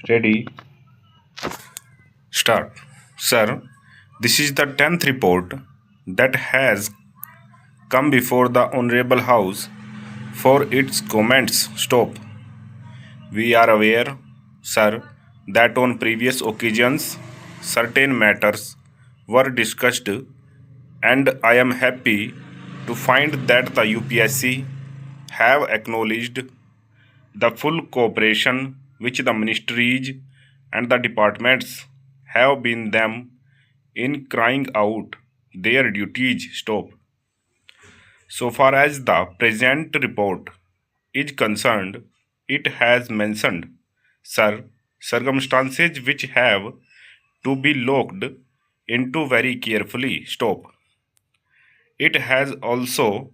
Ready? Start. Sir, this is the 10th report that has come before the Honorable House for its comments. Stop. We are aware, sir, that on previous occasions certain matters were discussed, and I am happy to find that the UPSC have acknowledged the full cooperation which the ministries and the departments have been them in carrying out their duties. Stop. So far as the present report is concerned, it has mentioned, sir, circumstances which have to be looked into very carefully. Stop. It has also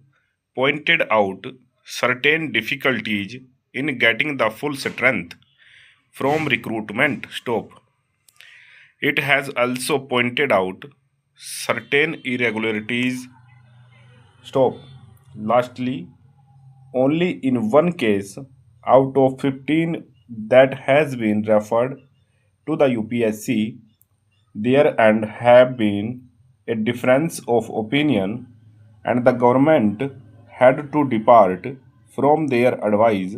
pointed out certain difficulties in getting the full strength from recruitment. Stop. It has also pointed out certain irregularities. Stop. Lastly, only in one case out of 15 that has been referred to the UPSC, there and have been a difference of opinion, and the government had to depart from their advice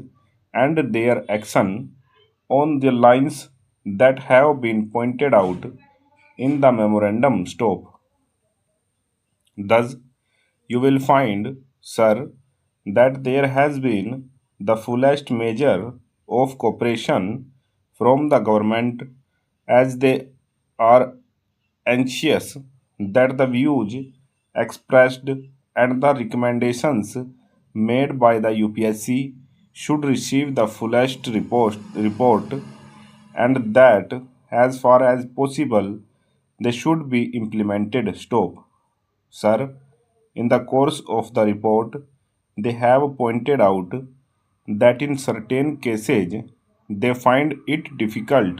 and their action on the lines that have been pointed out in the memorandum. Stop. Thus, you will find, sir, that there has been the fullest measure of cooperation from the government, as they are anxious that the views expressed and the recommendations made by the UPSC should receive the fullest report, and that as far as possible they should be implemented. Stop. Sir, in the course of the report, they have pointed out that in certain cases they find it difficult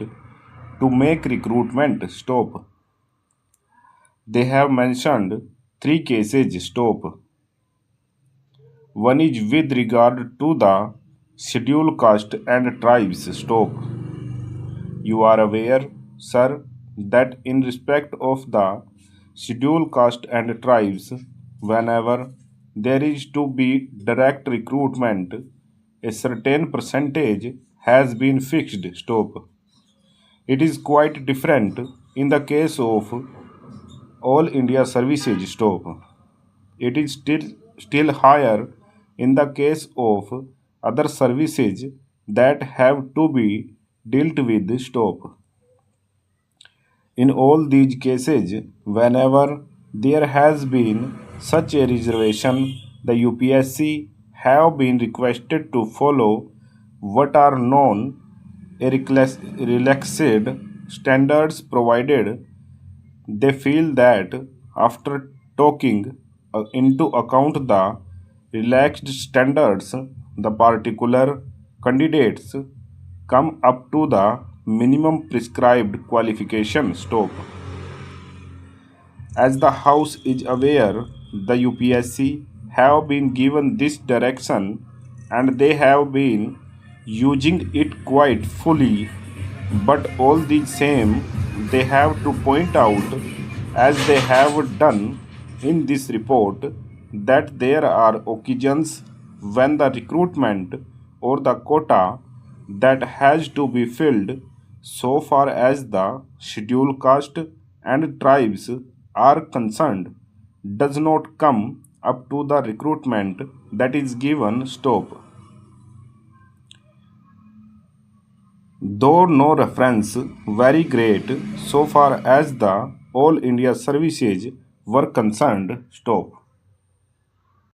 to make recruitment. Stop. They have mentioned three cases. Stop. One is with regard to the scheduled caste and tribes. Stop. You are aware, sir, that in respect of the scheduled caste and tribes, whenever there is to be direct recruitment, a certain percentage has been fixed. Stop. It is quite different in the case of all India services. Stop. It is still higher in the case of other services that have to be dealt with. Stop. In all these cases, whenever there has been such a reservation, the UPSC have been requested to follow what are known a relaxed standards, provided they feel that after taking into account the relaxed standards, the particular candidates come up to the minimum prescribed qualification. Stop. As the House is aware, the UPSC have been given this direction and they have been using it quite fully, but all the same, they have to point out, as they have done in this report, that there are occasions when the recruitment or the quota that has to be filled, so far as the scheduled caste and tribes are concerned, does not come up to the recruitment that is given. Stop. Though no reference very great so far as the all India services were concerned. Stop.